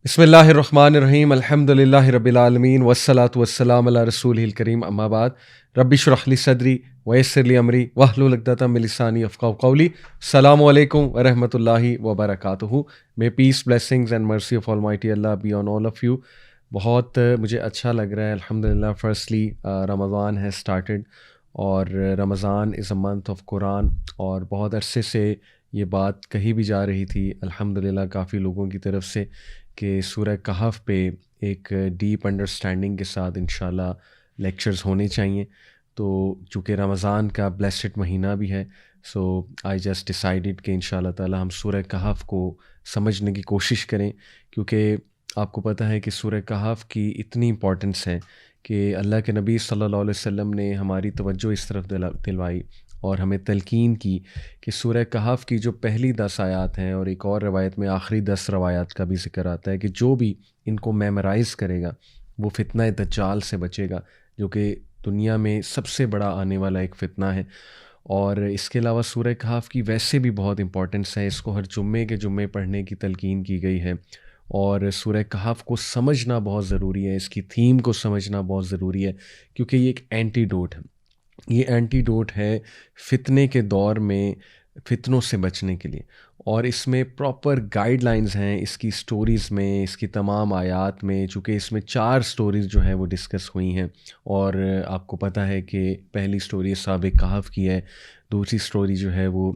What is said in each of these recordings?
بسم اللہ الرحمن الرحیم الحمد للہ رب العالمین والصلاة والسلام علی رسول الکریم اما بعد رب اشرح لی صدری ویسر لی امری واحلل عقدۃ من لسانی یفقہوا قولی. السلام علیکم ورحمۃ اللہ وبرکاتہ. May peace, blessings and mercy of Almighty Allah be on all of you. بہت مجھے اچھا لگ رہا ہے الحمدللہ. فرسٹلی رمضان ہیز اسٹارٹڈ اور رمضان از اے منتھ آف قرآن، اور بہت عرصے سے یہ بات کہی بھی جا رہی تھی الحمدللہ کافی لوگوں کی طرف سے کہ سورہ کہف پہ ایک ڈیپ انڈرسٹینڈنگ کے ساتھ انشاءاللہ لیکچرز ہونے چاہیے. تو چونکہ رمضان کا بلیسڈ مہینہ بھی ہے، سو آئی جسٹ ڈیسائیڈڈ کہ انشاءاللہ تعالی ہم سورہ کہف کو سمجھنے کی کوشش کریں، کیونکہ آپ کو پتہ ہے کہ سورہ کہف کی اتنی امپورٹنس ہے کہ اللہ کے نبی صلی اللہ علیہ وسلم نے ہماری توجہ اس طرف دلوائی اور ہمیں تلقین کی کہ سورہ کہف کی جو پہلی 10 آیات ہیں، اور ایک اور روایت میں آخری 10 روایات کا بھی ذکر آتا ہے کہ جو بھی ان کو میمورائز کرے گا وہ فتنہ دجال سے بچے گا، جو کہ دنیا میں سب سے بڑا آنے والا ایک فتنہ ہے. اور اس کے علاوہ سورہ کہف کی ویسے بھی بہت امپورٹنس ہے، اس کو ہر جمعے کے جمعے پڑھنے کی تلقین کی گئی ہے، اور سورہ کہف کو سمجھنا بہت ضروری ہے، اس کی تھیم کو سمجھنا بہت ضروری ہے، کیونکہ یہ ایک اینٹی ڈوٹ ہے. یہ اینٹی ڈوٹ ہے فتنے کے دور میں فتنوں سے بچنے کے لیے، اور اس میں پراپر گائیڈ لائنز ہیں اس کی سٹوریز میں، اس کی تمام آیات میں. چونکہ اس میں 4 سٹوریز جو ہیں وہ ڈسکس ہوئی ہیں، اور آپ کو پتہ ہے کہ پہلی سٹوری اصحاب کہف کی ہے، دوسری سٹوری جو ہے وہ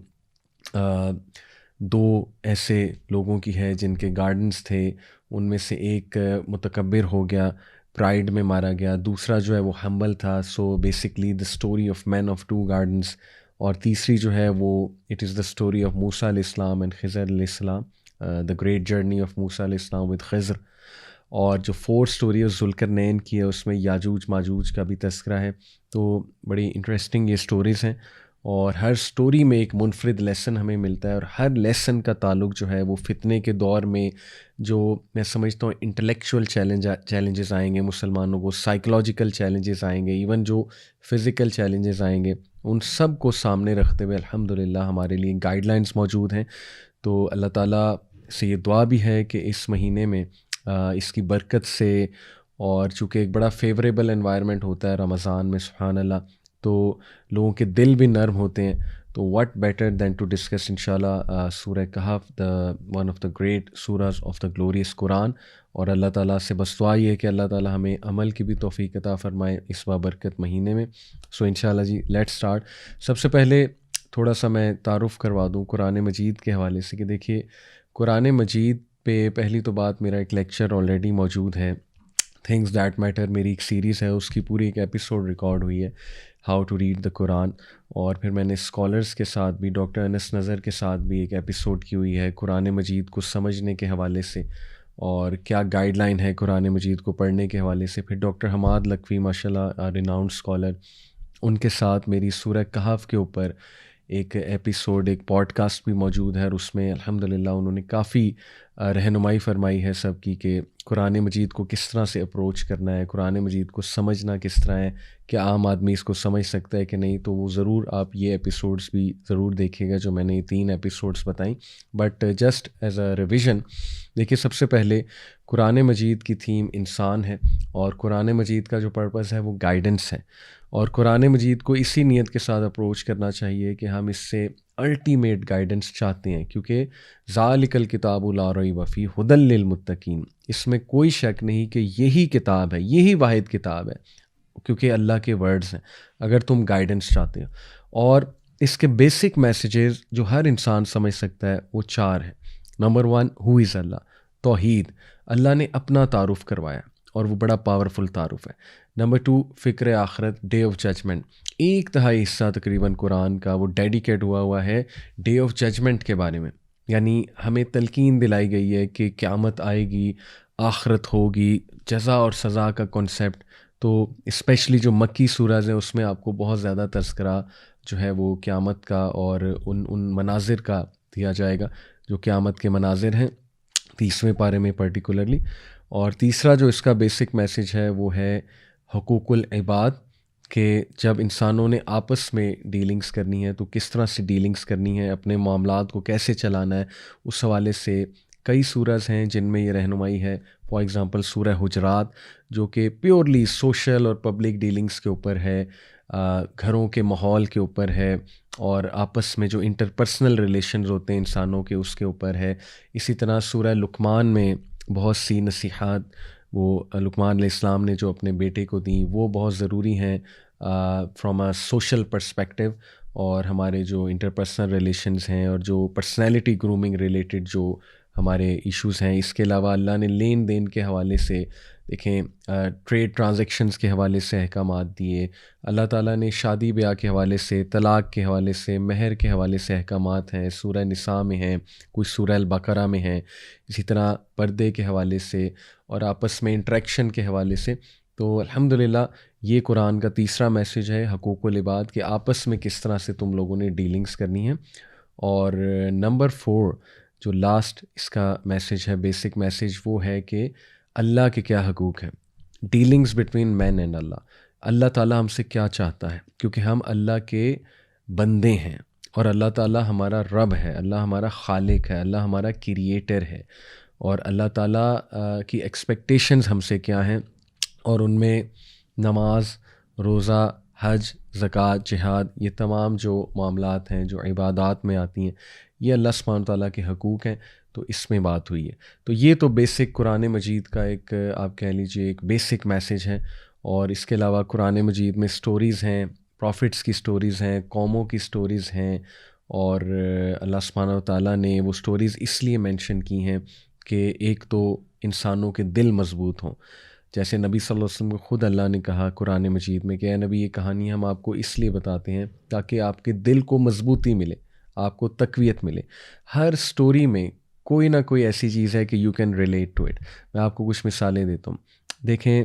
2 ایسے لوگوں کی ہے جن کے گارڈنز تھے، ان میں سے ایک متکبر ہو گیا، پرائڈ میں مارا گیا، دوسرا جو ہے وہ ہمبل تھا. So basically the story of man of 2 gardens. اور تیسری جو ہے وہ it is the story of موسیٰ علیہ السلام اینڈ خضر علیہ السلام، دا گریٹ جرنی آف موسیٰ علیہ السلام ود خضر. اور جو 4 اسٹوری ہے ذوالقرنین کی ہے، اس میں یاجوج ماجوج کا بھی تذکرہ ہے. تو بڑی انٹرسٹنگ یہ اسٹوریز ہیں، اور ہر سٹوری میں ایک منفرد لیسن ہمیں ملتا ہے، اور ہر لیسن کا تعلق جو ہے وہ فتنے کے دور میں جو میں سمجھتا ہوں انٹلیکچوئل چیلنجز آئیں گے مسلمانوں کو، سائیکلوجیکل چیلنجز آئیں گے، ایون جو فزیکل چیلنجز آئیں گے، ان سب کو سامنے رکھتے ہوئے الحمدللہ ہمارے لیے گائیڈ لائنز موجود ہیں. تو اللہ تعالیٰ سے یہ دعا بھی ہے کہ اس مہینے میں اس کی برکت سے، اور چونکہ ایک بڑا فیوریبل انوائرمنٹ ہوتا ہے رمضان میں سبحان اللہ، تو لوگوں کے دل بھی نرم ہوتے ہیں. تو what better than to discuss انشاءاللہ سورہ کہف، the one of the great surahs of the glorious Quran. اور اللہ تعالیٰ سے بس دعا یہ ہے کہ اللہ تعالیٰ ہمیں عمل کی بھی توفیق عطا فرمائے اس بابرکت مہینے میں. سو انشاءاللہ جی لیٹ سٹارٹ. سب سے پہلے تھوڑا سا میں تعارف کروا دوں قرآن مجید کے حوالے سے کہ دیکھیے قرآن مجید پہ پہلی تو بات میرا ایک لیکچر آلریڈی موجود ہے، تھنگز دیٹ میٹر، میری ایک سیریز ہے، اس کی پوری ایک ایپیسوڈ ریکارڈ ہوئی ہے، ہاؤ ٹو ریڈ دا قرآن. اور پھر میں نے اسکالرس کے ساتھ بھی، ڈاکٹر انس نظر کے ساتھ بھی ایک ایپیسوڈ کی ہوئی ہے قرآن مجید کو سمجھنے کے حوالے سے، اور کیا گائیڈ لائن ہے قرآن مجید کو پڑھنے کے حوالے سے. پھر ڈاکٹر حماد لکھوی ماشاء اللہ ریناؤنڈ اسکالر، ان کے ساتھ میری سورہ کہف کے اوپر ایک ایپیسوڈ، ایک پوڈ کاسٹ بھی موجود ہے، اور اس میں الحمدللہ انہوں نے کافی رہنمائی فرمائی ہے سب کی کہ قرآن مجید کو کس طرح سے اپروچ کرنا ہے، قرآن مجید کو سمجھنا کس طرح ہے، کہ عام آدمی اس کو سمجھ سکتا ہے کہ نہیں. تو وہ ضرور آپ یہ ایپیسوڈز بھی ضرور دیکھیے گا جو میں نے یہ 3 ایپیسوڈز بتائیں. But just as a revision دیکھیے، سب سے پہلے قرآن مجید کی تھیم انسان ہے، اور قرآن مجید کا جو پرپس ہے وہ گائیڈنس ہے، اور قرآن مجید کو اسی نیت کے ساتھ اپروچ کرنا چاہیے کہ ہم اس سے الٹیمیٹ گائیڈنس چاہتے ہیں، کیونکہ ذالک الکتاب لا ریب فیہ ھدی للمتقین، اس میں کوئی شک نہیں کہ یہی کتاب ہے، یہی واحد کتاب ہے، کیونکہ اللہ کے ورڈز ہیں اگر تم گائیڈنس چاہتے ہو. اور اس کے بیسک میسیجز جو ہر انسان سمجھ سکتا ہے وہ 4 ہیں. نمبر 1 ہو از اللہ، توحید، اللہ نے اپنا تعارف کروایا اور وہ بڑا پاورفل تعارف ہے. نمبر 2 فکر آخرت، ڈے آف ججمنٹ. 1/3 حصہ تقریباً قرآن کا وہ ڈیڈیکیٹ ہوا ہے ڈے آف ججمنٹ کے بارے میں، یعنی ہمیں تلقین دلائی گئی ہے کہ قیامت آئے گی، آخرت ہوگی، جزا اور سزا کا کنسیپٹ. تو اسپیشلی جو مکی سورز ہیں اس میں آپ کو بہت زیادہ تذکرہ جو ہے وہ قیامت کا اور ان مناظر کا دیا جائے گا جو قیامت کے مناظر ہیں 30ویں پارے میں پرٹیکولرلی. اور تیسرا جو اس کا بیسک میسیج ہے وہ ہے حقوق العباد، کہ جب انسانوں نے آپس میں ڈیلنگز کرنی ہے تو کس طرح سے ڈیلنگز کرنی ہے، اپنے معاملات کو کیسے چلانا ہے، اس حوالے سے کئی سورز ہیں جن میں یہ رہنمائی ہے. فار ایگزامپل سورہ حجرات جو کہ پیورلی سوشل اور پبلک ڈیلنگس کے اوپر ہے, گھروں کے ماحول کے اوپر ہے, اور آپس میں جو انٹرپرسنل ریلیشنز ہوتے ہیں انسانوں کے اس کے اوپر ہے. اسی طرح سورہ لقمان میں بہت سی نصیحات وہ لقمان علیہ السلام نے جو اپنے بیٹے کو دیں وہ بہت ضروری ہیں فرام اے سوشل پرسپیکٹیو, اور ہمارے جو انٹرپرسنل ریلیشنز ہیں اور جو پرسنالٹی گرومنگ ریلیٹڈ جو ہمارے ایشوز ہیں. اس کے علاوہ اللہ نے لین دین کے حوالے سے دیکھیں ٹریڈ ٹرانزیکشنز کے حوالے سے احکامات دیے. اللہ تعالیٰ نے شادی بیاہ کے حوالے سے, طلاق کے حوالے سے, مہر کے حوالے سے احکامات ہیں, سورہ نساء میں ہیں, کچھ سورہ البقرہ میں ہیں. اسی طرح پردے کے حوالے سے اور آپس میں انٹریکشن کے حوالے سے. تو الحمدللہ یہ قرآن کا تیسرا میسیج ہے, حقوق العباد, کہ آپس میں کس طرح سے تم لوگوں نے ڈیلنگز کرنی ہے. اور نمبر 4 جو لاسٹ اس کا میسیج ہے, بیسک میسیج, وہ ہے کہ اللہ کے کیا حقوق ہیں, ڈیلنگز بٹوین مین اینڈ اللہ. اللہ تعالیٰ ہم سے کیا چاہتا ہے, کیونکہ ہم اللہ کے بندے ہیں اور اللہ تعالیٰ ہمارا رب ہے, اللہ ہمارا خالق ہے, اللہ ہمارا کریٹر ہے. اور اللہ تعالیٰ کی ایکسپیکٹیشنز ہم سے کیا ہیں, اور ان میں نماز, روزہ, حج, زکوٰۃ, جہاد, یہ تمام جو معاملات ہیں جو عبادات میں آتی ہیں, یہ اللہ سبحانہ تعالیٰ کے حقوق ہیں. تو اس میں بات ہوئی ہے. تو یہ تو بیسک قرآن مجید کا ایک آپ کہہ لیجئے ایک بیسک میسیج ہے. اور اس کے علاوہ قرآن مجید میں سٹوریز ہیں, پروفٹس کی سٹوریز ہیں, قوموں کی سٹوریز ہیں, اور اللہ سبحانہ تعالیٰ نے وہ سٹوریز اس لیے مینشن کی ہیں کہ ایک تو انسانوں کے دل مضبوط ہوں. جیسے نبی صلی اللہ علیہ وسلم کو خود اللہ نے کہا قرآن مجید میں کہ اے نبی یہ کہانی ہم آپ کو اس لیے بتاتے ہیں تاکہ آپ کے دل کو مضبوطی ملے, آپ کو تقویت ملے. ہر سٹوری میں کوئی نہ کوئی ایسی چیز ہے کہ you can relate to it. میں آپ کو کچھ مثالیں دیتا ہوں. دیکھیں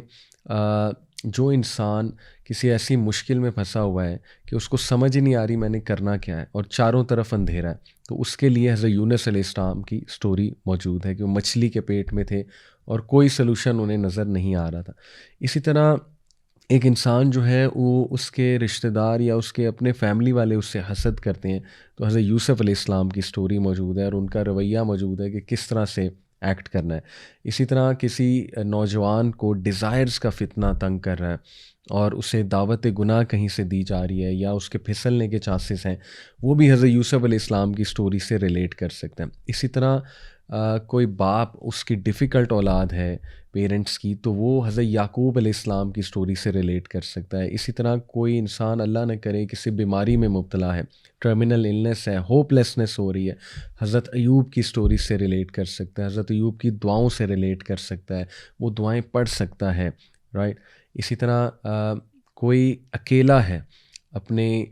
جو انسان کسی ایسی مشکل میں پھنسا ہوا ہے کہ اس کو سمجھ ہی نہیں آ رہی میں نے کرنا کیا ہے, اور چاروں طرف اندھیرا ہے, تو اس کے لیے حضرت یونس علیہ السلام کی سٹوری موجود ہے کہ وہ مچھلی کے پیٹ میں تھے اور کوئی سلوشن انہیں نظر نہیں آ رہا تھا. اسی طرح ایک انسان جو ہے وہ اس کے رشتہ دار یا اس کے اپنے فیملی والے اس سے حسد کرتے ہیں, تو حضرت یوسف علیہ السلام کی سٹوری موجود ہے اور ان کا رویہ موجود ہے کہ کس طرح سے ایکٹ کرنا ہے. اسی طرح کسی نوجوان کو ڈیزائرز کا فتنہ تنگ کر رہا ہے اور اسے دعوت گناہ کہیں سے دی جا رہی ہے یا اس کے پھسلنے کے چانسز ہیں, وہ بھی حضرت یوسف علیہ السلام کی سٹوری سے ریلیٹ کر سکتے ہیں. اسی طرح کوئی باپ اس کی ڈیفیکلٹ اولاد ہے پیرنٹس کی, تو وہ حضرت یعقوب علیہ السلام کی سٹوری سے ریلیٹ کر سکتا ہے. اسی طرح کوئی انسان اللہ نہ کرے کسی بیماری میں مبتلا ہے, ٹرمینل النس ہے, ہوپ لیسنس ہو رہی ہے, حضرت ایوب کی سٹوری سے ریلیٹ کر سکتا ہے, حضرت ایوب کی دعاؤں سے ریلیٹ کر سکتا ہے, وہ دعائیں پڑھ سکتا ہے, رائٹ. اسی طرح کوئی اکیلا ہے اپنے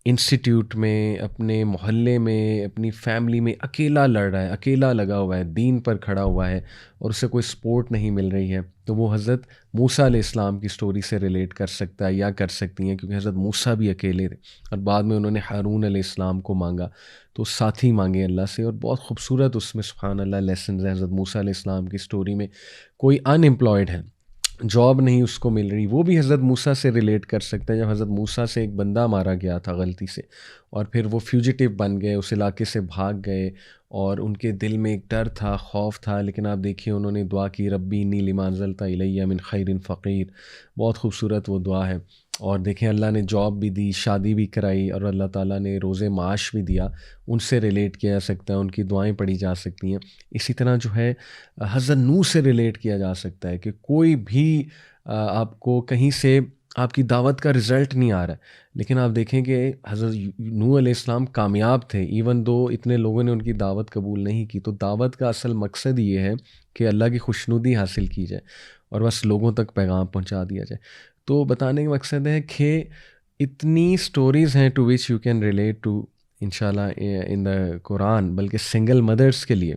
انسٹیٹیوٹ میں, اپنے محلے میں, اپنی فیملی میں اکیلا لڑ رہا ہے, اکیلا لگا ہوا ہے, دین پر کھڑا ہوا ہے اور اسے کوئی سپورٹ نہیں مل رہی ہے, تو وہ حضرت موسیٰ علیہ السلام کی سٹوری سے ریلیٹ کر سکتا ہے یا کر سکتی ہیں, کیونکہ حضرت موسیٰ بھی اکیلے تھے اور بعد میں انہوں نے ہارون علیہ السلام کو مانگا, تو ساتھی مانگے اللہ سے, اور بہت خوبصورت اس میں سبحان اللہ لیسنز ہیں حضرت موسیٰ علیہ السلام کی سٹوری میں. کوئی ان امپلائڈ ہے, جاب نہیں اس کو مل رہی, وہ بھی حضرت موسیٰ سے ریلیٹ کر سکتے ہیں. جب حضرت موسیٰ سے ایک بندہ مارا گیا تھا غلطی سے اور پھر وہ فیوجیٹیو بن گئے, اس علاقے سے بھاگ گئے, اور ان کے دل میں ایک ڈر تھا, خوف تھا, لیکن آپ دیکھیے انہوں نے دعا کی ربی انی لما انزلت الیہ من خیر فقیر, بہت خوبصورت وہ دعا ہے. اور دیکھیں اللہ نے جاب بھی دی, شادی بھی کرائی, اور اللہ تعالیٰ نے روزے معاش بھی دیا, ان سے ریلیٹ کیا جا سکتا ہے, ان کی دعائیں پڑھی جا سکتی ہیں. اسی طرح جو ہے حضرت نوح سے ریلیٹ کیا جا سکتا ہے کہ کوئی بھی آپ کو کہیں سے آپ کی دعوت کا رزلٹ نہیں آ رہا ہے, لیکن آپ دیکھیں کہ حضرت نوح علیہ السلام کامیاب تھے, ایون دو اتنے لوگوں نے ان کی دعوت قبول نہیں کی. تو دعوت کا اصل مقصد یہ ہے کہ اللہ کی خوشنودی حاصل کی جائے اور بس لوگوں تک پیغام پہنچا دیا جائے. تو بتانے کا مقصد ہے کہ اتنی سٹوریز ہیں to which you can relate to انشاءاللہ ان دا قرآن. بلکہ سنگل مدرس کے لیے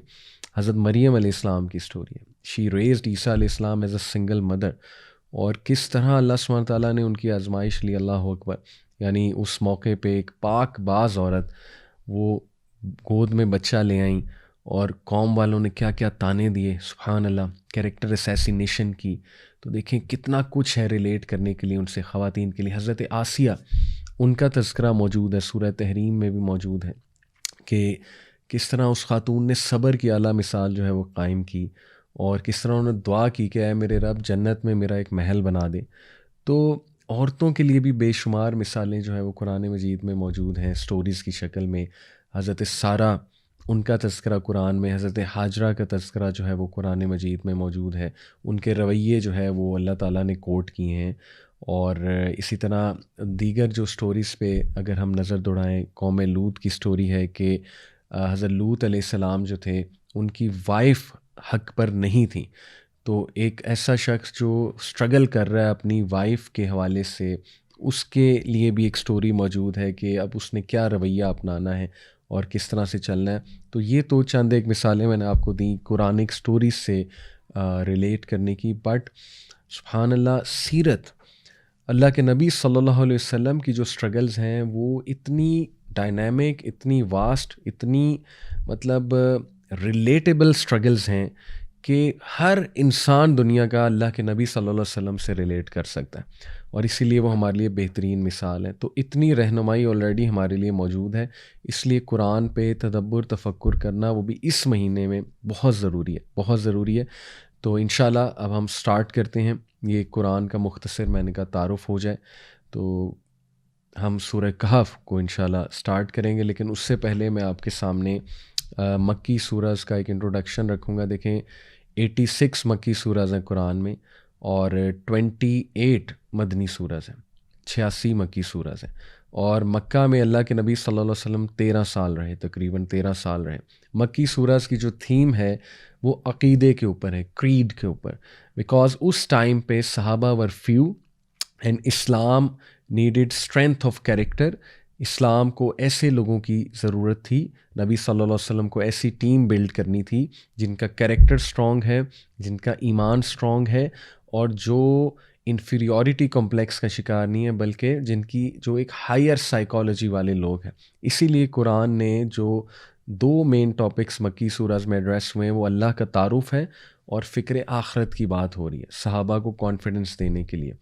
حضرت مریم علیہ السلام کی سٹوری ہے, شی ریزڈ عیسیٰ علیہ السلام ایز اے سنگل مدر, اور کس طرح اللہ سبحانہ تعالیٰ نے ان کی آزمائش لی. اللہ اکبر, یعنی اس موقع پہ ایک پاک باز عورت وہ گود میں بچہ لے آئیں, اور قوم والوں نے کیا کیا تانے دیے, سبحان اللہ, کیریکٹر اسیسینیشن کی. تو دیکھیں کتنا کچھ ہے ریلیٹ کرنے کے لیے ان سے, خواتین کے لیے. حضرت آسیہ, ان کا تذکرہ موجود ہے سورہ تحریم میں بھی موجود ہے کہ کس طرح اس خاتون نے صبر کی اعلیٰ مثال جو ہے وہ قائم کی، اور کس طرح انہوں نے دعا کی کہ اے میرے رب جنت میں میرا ایک محل بنا دے۔ تو عورتوں کے لیے بھی بے شمار مثالیں جو ہے وہ قرآن مجید میں موجود ہیں اسٹوریز کی شکل میں۔ حضرت سارہ، ان کا تذکرہ قرآن میں، حضرت ہاجرہ کا تذکرہ جو ہے وہ قرآن مجید میں موجود ہے، ان کے رویے جو ہے وہ اللہ تعالیٰ نے کوٹ کیے ہیں۔ اور اسی طرح دیگر جو سٹوریز پہ اگر ہم نظر دوڑائیں، قوم لوط کی سٹوری ہے کہ حضرت لوط علیہ السلام جو تھے ان کی وائف حق پر نہیں تھیں، تو ایک ایسا شخص جو سٹرگل کر رہا ہے اپنی وائف کے حوالے سے، اس کے لیے بھی ایک سٹوری موجود ہے کہ اب اس نے کیا رویہ اپنانا ہے اور کس طرح سے چلنا ہے۔ تو یہ تو چند ایک مثالیں میں نے آپ کو دیں قرآنک سٹوریز سے ریلیٹ کرنے کی۔ بٹ سبحان اللہ، سیرت اللہ کے نبی صلی اللہ علیہ وسلم کی جو سٹرگلز ہیں وہ اتنی ڈائنامک، اتنی واسٹ، اتنی مطلب ریلیٹیبل سٹرگلز ہیں کہ ہر انسان دنیا کا اللہ کے نبی صلی اللہ علیہ وسلم سے ریلیٹ کر سکتا ہے، اور اسی لیے وہ ہمارے لیے بہترین مثال ہے۔ تو اتنی رہنمائی آلریڈی ہمارے لیے موجود ہے، اس لیے قرآن پہ تدبر تفکر کرنا وہ بھی اس مہینے میں بہت ضروری ہے، بہت ضروری ہے۔ تو انشاءاللہ اب ہم سٹارٹ کرتے ہیں۔ یہ قرآن کا مختصر میں نے کہا تعارف ہو جائے، تو ہم سورہ کہف کو انشاءاللہ سٹارٹ کریں گے، لیکن اس سے پہلے میں آپ کے سامنے مکی سورز کا ایک انٹروڈکشن رکھوں گا۔ دیکھیں 86 مکی سورز ہیں قرآن میں، اور 28 مدنی سورز ہیں، 86 مکی سورز ہیں۔ اور مکہ میں اللہ کے نبی صلی اللہ علیہ وسلم 13 سال رہے، تقریباً 13 سال رہے۔ مکی سورز کی جو تھیم ہے وہ عقیدے کے اوپر ہے، کریڈ کے اوپر، بیکاز اس ٹائم پہ صحابہ were few and Islam needed strength of character. اسلام کو ایسے لوگوں کی ضرورت تھی، نبی صلی اللہ علیہ وسلم کو ایسی ٹیم بلڈ کرنی تھی جن کا کیریکٹر اسٹرانگ ہے، جن کا ایمان اسٹرانگ ہے، اور جو انفیریورٹی کمپلیکس کا شکار نہیں ہے، بلکہ جن کی جو ایک ہائر سائیکالوجی والے لوگ ہیں۔ اسی لیے قرآن نے جو 2 مین ٹاپکس مکی سورز میں ایڈریس ہوئے ہیں، وہ اللہ کا تعارف ہے اور فکر آخرت کی بات ہو رہی ہے صحابہ کو کانفیڈنس دینے کے لیے۔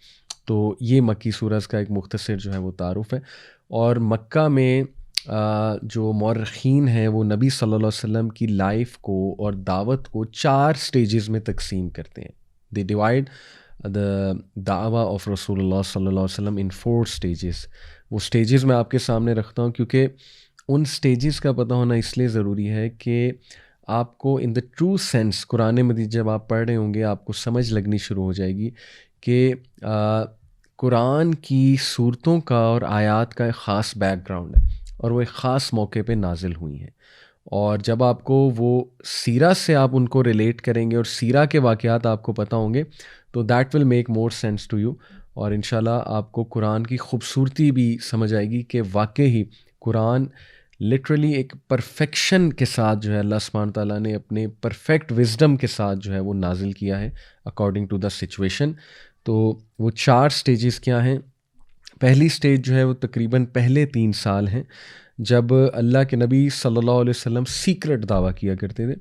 تو یہ مکی سورز کا ایک مختصر جو ہے وہ تعارف ہے۔ اور مکہ میں جو مورخین ہیں وہ نبی صلی اللہ علیہ وسلم کی لائف کو اور دعوت کو 4 سٹیجز میں تقسیم کرتے ہیں۔ دے ڈیوائڈ دا دعویٰ آف رسول اللہ صلی اللہ علیہ وسلم ان 4 سٹیجز۔ وہ سٹیجز میں آپ کے سامنے رکھتا ہوں کیونکہ ان سٹیجز کا پتہ ہونا اس لیے ضروری ہے کہ آپ کو ان دا ٹرو سینس قرآن مجید جب آپ پڑھ رہے ہوں گے آپ کو سمجھ لگنی شروع ہو جائے گی کہ قرآن کی صورتوں کا اور آیات کا ایک خاص بیک گراؤنڈ ہے، اور وہ ایک خاص موقع پہ نازل ہوئی ہیں۔ اور جب آپ کو وہ سیرہ سے آپ ان کو ریلیٹ کریں گے اور سیرہ کے واقعات آپ کو پتہ ہوں گے تو that will make more sense to you, اور انشاءاللہ آپ کو قرآن کی خوبصورتی بھی سمجھ آئے گی کہ واقعی قرآن لٹرلی ایک پرفیکشن کے ساتھ جو ہے اللہ سبحانہ تعالیٰ نے اپنے پرفیکٹ وزڈم کے ساتھ جو ہے وہ نازل کیا ہے اکارڈنگ ٹو دا سچویشن۔ تو وہ 4 سٹیجز کیا ہیں؟ پہلی سٹیج جو ہے وہ تقریباً پہلے 3 سال ہیں، جب اللہ کے نبی صلی اللہ علیہ وسلم سیکرٹ دعویٰ کیا کرتے تھے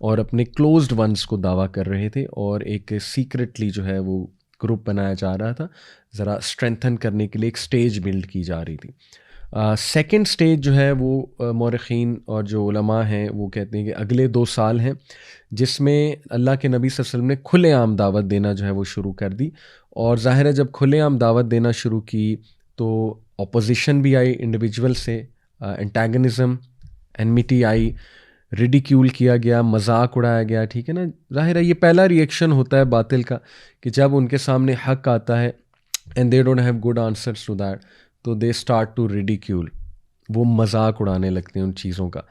اور اپنے کلوزڈ ونس کو دعویٰ کر رہے تھے، اور ایک سیکرٹلی جو ہے وہ گروپ بنایا جا رہا تھا، ذرا اسٹرینتھن کرنے کے لیے ایک سٹیج بلڈ کی جا رہی تھی۔ سیکنڈ سٹیج جو ہے وہ مورخین اور جو علماء ہیں وہ کہتے ہیں کہ اگلے 2 سال ہیں، جس میں اللہ کے نبی صلی اللہ علیہ وسلم نے کھلے عام دعوت دینا جو ہے وہ شروع کر دی۔ اور ظاہر ہے جب کھلے عام دعوت دینا شروع کی تو اپوزیشن بھی آئی انڈیویجول سے، انٹیگنزم، انمیٹی آئی، ریڈیکیول کیا گیا، مذاق اڑایا گیا، ٹھیک ہے نا۔ ظاہر ہے یہ پہلا ریئیکشن ہوتا ہے باطل کا کہ جب ان کے سامنے حق آتا ہے and they don't have good answers to that, تو دے اسٹارٹ ٹو ریڈیکیول، وہ مذاق اڑانے لگتے ہیں ان چیزوں کا۔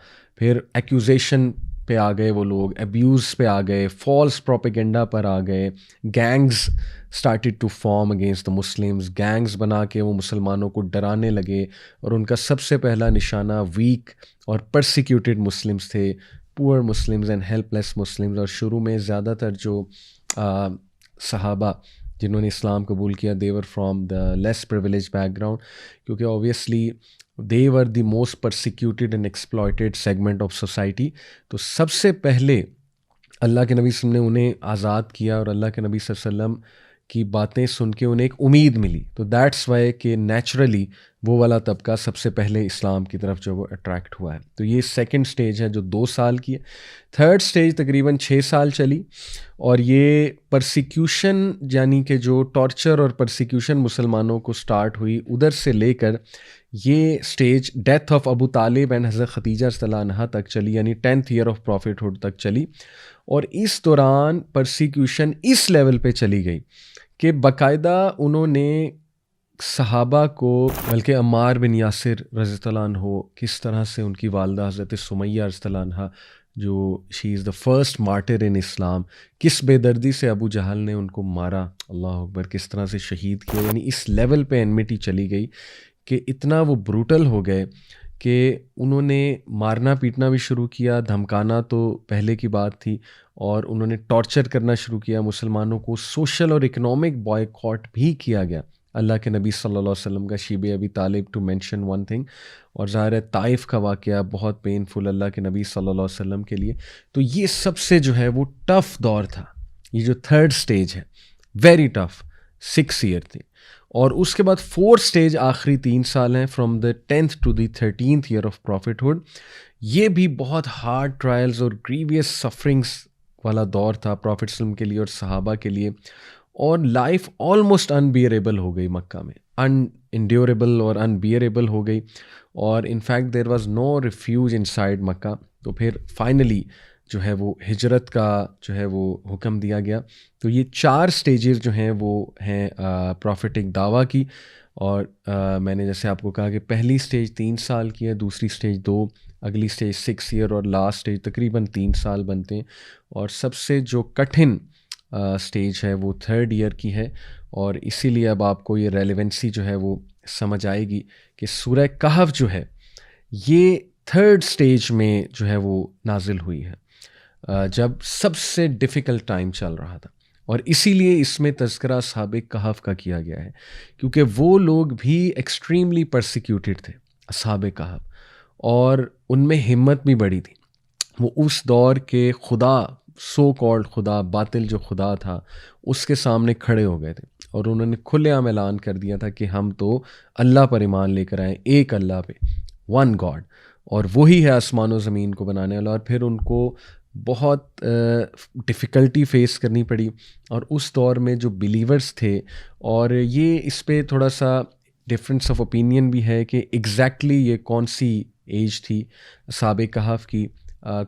پھر ایکوزیشن پہ آ گئے وہ لوگ، ابیوز پہ آ گئے، فالس پروپیگنڈا پر آ گئے، gangs started to form against the Muslims, gangs بنا کے وہ مسلمانوں کو ڈرانے لگے، اور ان کا سب سے پہلا نشانہ ویک اور پرسیکیوٹیڈ مسلمز تھے، پور Muslims and help less Muslims. اور شروع میں زیادہ تر جو صحابہ جنہوں نے اسلام قبول کیا they were from the less privileged background، کیونکہ obviously they were the most persecuted and exploited segment of society۔ تو سب سے پہلے اللہ کے نبی صلی اللہ علیہ وسلم نے انہیں آزاد کیا، اور اللہ کے نبی صلی اللہ علیہ وسلم کی باتیں سن کے انہیں ایک امید ملی۔ تو دیٹس وائی کہ نیچرلی وہ والا طبقہ سب سے پہلے اسلام کی طرف جو وہ اٹریکٹ ہوا ہے. تو یہ سیکنڈ سٹیج ہے جو 2 سال کی ہے. تھرڈ سٹیج تقریباً 6 سال چلی, اور یہ پرسیکیوشن یعنی کہ جو ٹارچر اور پرسیکیوشن مسلمانوں کو سٹارٹ ہوئی ادھر سے لے کر یہ سٹیج ڈیتھ آف ابو طالب اینڈ حضرت ختیجہ رضی اللہ عنہا تک چلی, یعنی 10th year of profit hood تک چلی. اور اس دوران پرسیکیوشن اس لیول پہ چلی گئی کہ باقاعدہ انہوں نے صحابہ کو, بلکہ عمار بن یاسر رضی اللہ عنہ, کس طرح سے ان کی والدہ حضرت سمیہ رضی اللہ عنہا جو شی از دا فرسٹ مارٹر ان اسلام, کس بے دردی سے ابو جہل نے ان کو مارا, اللہ اکبر, کس طرح سے شہید کیا. یعنی اس لیول پہ انمیٹی چلی گئی کہ اتنا وہ بروٹل ہو گئے کہ انہوں نے مارنا پیٹنا بھی شروع کیا, دھمکانا تو پہلے کی بات تھی, اور انہوں نے ٹارچر کرنا شروع کیا مسلمانوں کو. سوشل اور اکنامک بائیکاٹ بھی کیا گیا اللہ کے نبی صلی اللہ علیہ وسلم کا, شیب ابی طالب ٹو مینشن ون تھنگ. اور ظاہر ہے طائف کا واقعہ بہت پینفل اللہ کے نبی صلی اللہ علیہ وسلم کے لیے. تو یہ سب سے جو ہے وہ ٹف دور تھا. یہ جو تھرڈ سٹیج ہے ویری ٹف, 6 ایئر تھی. اور اس کے بعد 4th سٹیج آخری 3 سال ہیں, from the 10th to the 13th year of prophethood. یہ بھی بہت ہارڈ ٹرائلز اور گریویس سفرنگس والا دور تھا پروفٹ وسلم کے لیے اور صحابہ کے لیے. اور لائف آلموسٹ انبیئریبل ہو گئی مکہ میں, انڈیوریبل اور انبیئریبل ہو گئی. اور in fact there was no refuge inside Makkah. تو پھر فائنلی جو ہے وہ ہجرت کا جو ہے وہ حکم دیا گیا. تو یہ 4 سٹیجز جو ہیں وہ ہیں پروفیٹک دعویٰ کی. اور میں نے جیسے آپ کو کہا کہ پہلی سٹیج 3 سال کی ہے, دوسری سٹیج 2, اگلی سٹیج 6 ایئر, اور لاسٹ سٹیج تقریباً 3 سال بنتے ہیں. اور سب سے جو کٹھن سٹیج ہے وہ 3rd ایئر کی ہے. اور اسی لیے اب آپ کو یہ ریلیونسی جو ہے وہ سمجھ آئے گی کہ سورہ کہف جو ہے یہ 3rd سٹیج میں جو ہے وہ نازل ہوئی ہے, جب سب سے ڈیفیکلٹ ٹائم چل رہا تھا. اور اسی لیے اس میں تذکرہ اصحاب کہف کا کیا گیا ہے, کیونکہ وہ لوگ بھی ایکسٹریملی پرسیکیوٹیڈ تھے اصحاب کہف, اور ان میں ہمت بھی بڑی تھی. وہ اس دور کے خدا, سو کالڈ خدا, باطل جو خدا تھا, اس کے سامنے کھڑے ہو گئے تھے, اور انہوں نے کھلے عام اعلان کر دیا تھا کہ ہم تو اللہ پر ایمان لے کر آئے, ایک اللہ پہ, ون گاڈ, اور وہی ہے آسمان و زمین کو بنانے والا. اور پھر ان کو بہت ڈفیکلٹی فیس کرنی پڑی. اور اس دور میں جو بلیورز تھے, اور یہ اس پہ تھوڑا سا ڈفرینس آف اوپینین بھی ہے کہ ایگزیکٹلی یہ کون سی ایج تھی اصحاب کہف کی.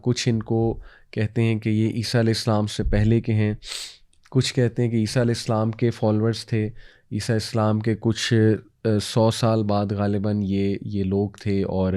کچھ ان کو کہتے ہیں کہ یہ عیسیٰ علیہ السلام سے پہلے کے ہیں, کچھ کہتے ہیں کہ عیسیٰ علیہ السلام کے فالوورز تھے, عیسیٰ علیہ السلام کے کچھ 100 سال بعد غالباً یہ لوگ تھے. اور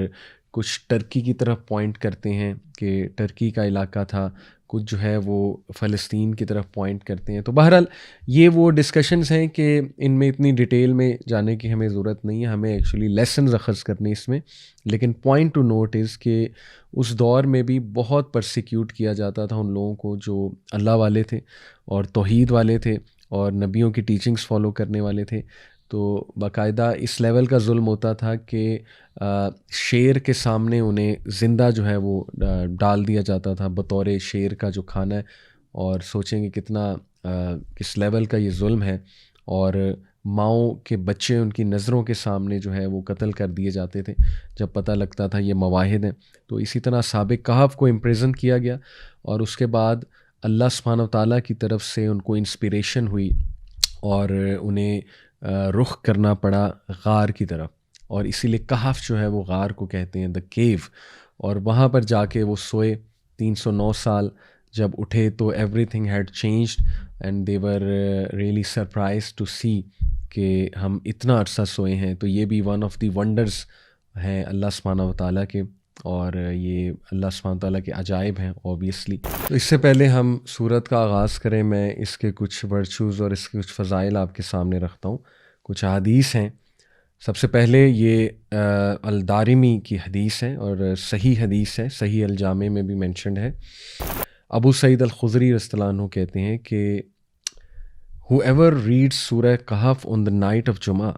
کچھ ٹرکی کی طرف پوائنٹ کرتے ہیں کہ ٹرکی کا علاقہ تھا, کچھ جو ہے وہ فلسطین کی طرف پوائنٹ کرتے ہیں. تو بہرحال یہ وہ ڈسکشنز ہیں کہ ان میں اتنی ڈیٹیل میں جانے کی ہمیں ضرورت نہیں ہے, ہمیں ایکچولی لیسنز اخذ کرنے اس میں. لیکن پوائنٹ ٹو نوٹ از کہ اس دور میں بھی بہت پرسیکیوٹ کیا جاتا تھا ان لوگوں کو جو اللہ والے تھے اور توحید والے تھے اور نبیوں کی ٹیچنگز فالو کرنے والے تھے. تو باقاعدہ اس لیول کا ظلم ہوتا تھا کہ شیر کے سامنے انہیں زندہ جو ہے وہ ڈال دیا جاتا تھا بطور شیر کا جو کھانا ہے. اور سوچیں کہ کتنا کس لیول کا یہ ظلم ہے. اور ماؤں کے بچے ان کی نظروں کے سامنے جو ہے وہ قتل کر دیے جاتے تھے جب پتہ لگتا تھا یہ مواحد ہیں. تو اسی طرح اصحاب کہف کو امپریزن کیا گیا, اور اس کے بعد اللہ سبحانہ و تعالیٰ کی طرف سے ان کو انسپریشن ہوئی اور انہیں رخ کرنا پڑا غار کی طرف. اور اسی لیے کہف جو ہے وہ غار کو کہتے ہیں, دا کیو. اور وہاں پر جا کے وہ سوئے 309 سال. جب اٹھے تو everything had changed and they were really surprised to see کہ ہم اتنا عرصہ سوئے ہیں. تو یہ بھی ون آف دی ونڈرز ہیں اللہ سبحانہ و تعالیٰ کے, اور یہ اللہ سبحانہ و تعالیٰ کے عجائب ہیں اوبیسلی. تو اس سے پہلے ہم سورت کا آغاز کریں, میں اس کے کچھ ورچوز اور اس کے کچھ فضائل آپ کے سامنے رکھتا ہوں. کچھ حدیث ہیں. سب سے پہلے یہ الدارمی کی حدیث ہے اور صحیح حدیث ہے, صحیح الجامع میں بھی مینشنڈ ہے. ابو سعید الخدری رضی اللہ عنہ کہتے ہیں کہ whoever reads سورہ کہف on the night of Jumu'ah,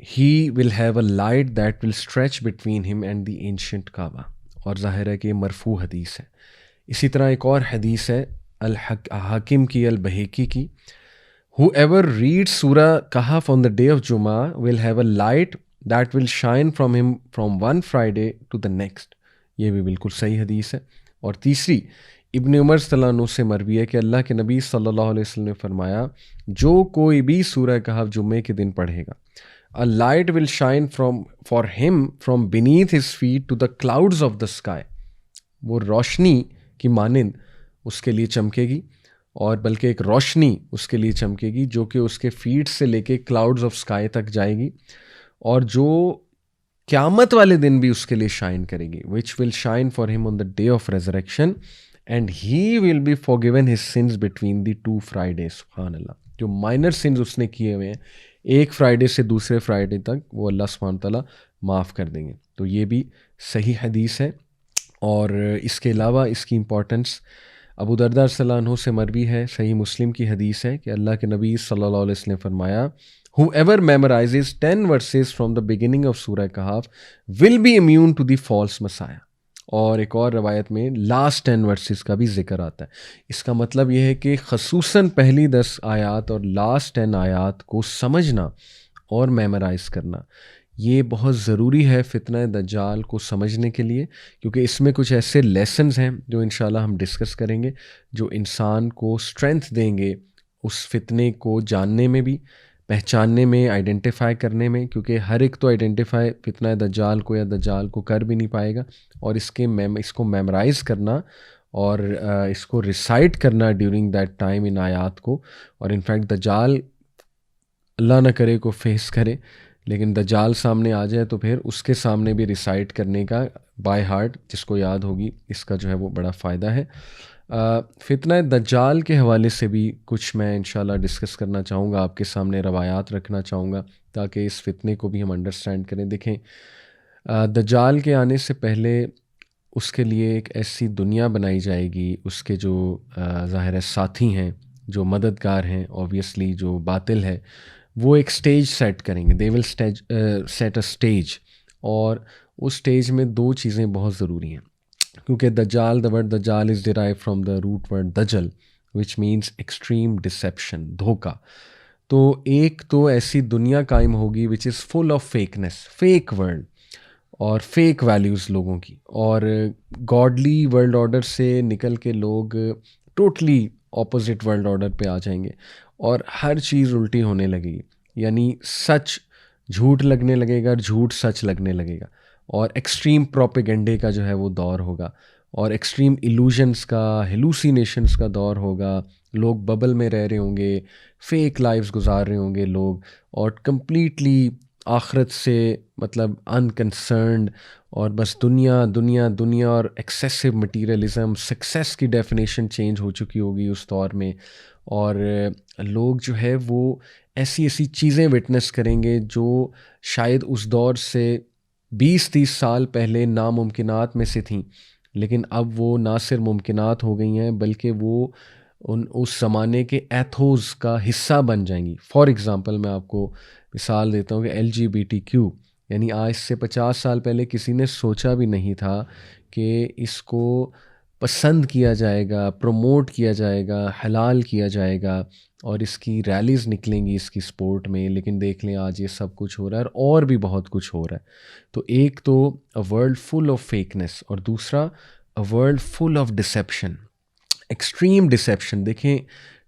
he will have a light that will stretch between him and the ancient Kaaba. اور ظاہر ہے کہ یہ مرفوع حدیث ہے. اسی طرح ایک اور حدیث ہے حاکم کی البہیقی کی, whoever reads سورہ کہف on the day of Jumu'ah will have a light that will shine from him from one Friday to the next. یہ بھی بالکل صحیح حدیث ہے. اور تیسری ابن عمر صلی اللہ عنہ سے مروی ہے کہ اللہ کے نبی صلی اللہ علیہ وسلم نے فرمایا جو کوئی بھی سورہ کہف جمعے کے دن پڑھے گا a light will shine for him from beneath his feet to the clouds of the sky. وہ روشنی کی مانند اس کے لیے چمکے گی اور بلکہ ایک روشنی اس کے لیے چمکے گی جو کہ اس کے فیٹ سے لے کے کلاؤڈز آف اسکائی تک جائے گی اور جو قیامت والے دن بھی اس کے لیے شائن کرے گی which will shine for him on the day of resurrection and he will be forgiven his sins between the two Fridays. سبحان اللہ. جو مائنر سنز اس نے کیے ہوئے ہیں ایک فرائیڈے سے دوسرے فرائیڈے تک وہ اللہ سبحانہ تعالیٰ معاف کر دیں گے. تو یہ بھی صحیح حدیث ہے. اور اس کے علاوہ اس کی امپورٹنس ابو درداء صلی اللہ عنہ سے مروی ہے, صحیح مسلم کی حدیث ہے کہ اللہ کے نبی صلی اللہ علیہ وسلم نے فرمایا whoever memorizes 10 verses from the beginning of Surah Kahf will be immune to the false messiah. اور ایک اور روایت میں لاسٹ 10 ورسز کا بھی ذکر آتا ہے. اس کا مطلب یہ ہے کہ خصوصاً پہلی 10 آیات اور لاسٹ 10 آیات کو سمجھنا اور میمورائز کرنا یہ بہت ضروری ہے فتنہ دجال کو سمجھنے کے لیے, کیونکہ اس میں کچھ ایسے لیسنز ہیں جو انشاءاللہ ہم ڈسکس کریں گے جو انسان کو اسٹرینتھ دیں گے اس فتنے کو جاننے میں بھی, پہچاننے میں, آئیڈینٹیفائی کرنے میں, کیونکہ ہر ایک تو آئیڈینٹیفائی فتنہ دجال کو یا دجال کو کر بھی نہیں پائے گا. اور اس کو میمورائز کرنا اور اس کو ریسائٹ کرنا ڈیورنگ دیٹ ٹائم ان آیات کو. اور انفیکٹ دجال اللہ نہ کرے کو فیس کرے, لیکن دجال سامنے آ جائے تو پھر اس کے سامنے بھی ریسائٹ کرنے کا بائی ہارٹ جس کو یاد ہوگی اس کا جو ہے وہ بڑا فائدہ ہے. فتنہ دجال کے حوالے سے بھی کچھ میں انشاءاللہ ڈسکس کرنا چاہوں گا, آپ کے سامنے روایات رکھنا چاہوں گا تاکہ اس فتنے کو بھی ہم انڈرسٹینڈ کریں. دیکھیں دجال کے آنے سے پہلے اس کے لیے ایک ایسی دنیا بنائی جائے گی, اس کے جو ظاہر ہے ساتھی ہیں, جو مددگار ہیں, اوبویسلی جو باطل ہے وہ ایک سٹیج سیٹ کریں گے. دے ول سیٹ اے سٹیج, اور اس سٹیج میں دو چیزیں بہت ضروری ہیں کیونکہ دجال, the word دجال is derived from the root word دجل which means extreme deception, دھوکہ. تو ایک تو ایسی دنیا قائم ہوگی which is full of fakeness, fake world اور fake values لوگوں کی, اور godly world order سے نکل کے لوگ totally opposite world order پہ آ جائیں گے اور ہر چیز الٹی ہونے لگے گی. یعنی سچ جھوٹ لگنے لگے گا, جھوٹ سچ لگنے لگے گا, اور ایکسٹریم پروپیگنڈے کا جو ہے وہ دور ہوگا, اور ایکسٹریم ایلوژنس کا, ہیلوسینیشنس کا دور ہوگا. لوگ ببل میں رہ رہے ہوں گے, فیک لائفز گزار رہے ہوں گے لوگ, اور کمپلیٹلی آخرت سے مطلب انکنسرنڈ, اور بس دنیا دنیا دنیا, اور ایکسیسو مٹیریلزم, سکسیس کی ڈیفینیشن چینج ہو چکی ہوگی اس دور میں. اور لوگ جو ہے وہ ایسی ایسی چیزیں وٹنس کریں گے جو شاید اس دور سے 20-30 سال پہلے ناممکنات میں سے تھیں, لیکن اب وہ نہ صرف ممکنات ہو گئی ہیں بلکہ وہ اس زمانے کے ایتھوز کا حصہ بن جائیں گی. فار ایگزامپل میں آپ کو مثال دیتا ہوں کہ LGBTQ, یعنی آج سے 50 سال پہلے کسی نے سوچا بھی نہیں تھا کہ اس کو پسند کیا جائے گا, پروموٹ کیا جائے گا, حلال کیا جائے گا, اور اس کی ریلیز نکلیں گی اس کی سپورٹ میں. لیکن دیکھ لیں آج یہ سب کچھ ہو رہا ہے, اور بھی بہت کچھ ہو رہا ہے. تو ایک تو اے ورلڈ فل آف فیکنس, اور دوسرا a world full of deception, extreme deception. دیکھیں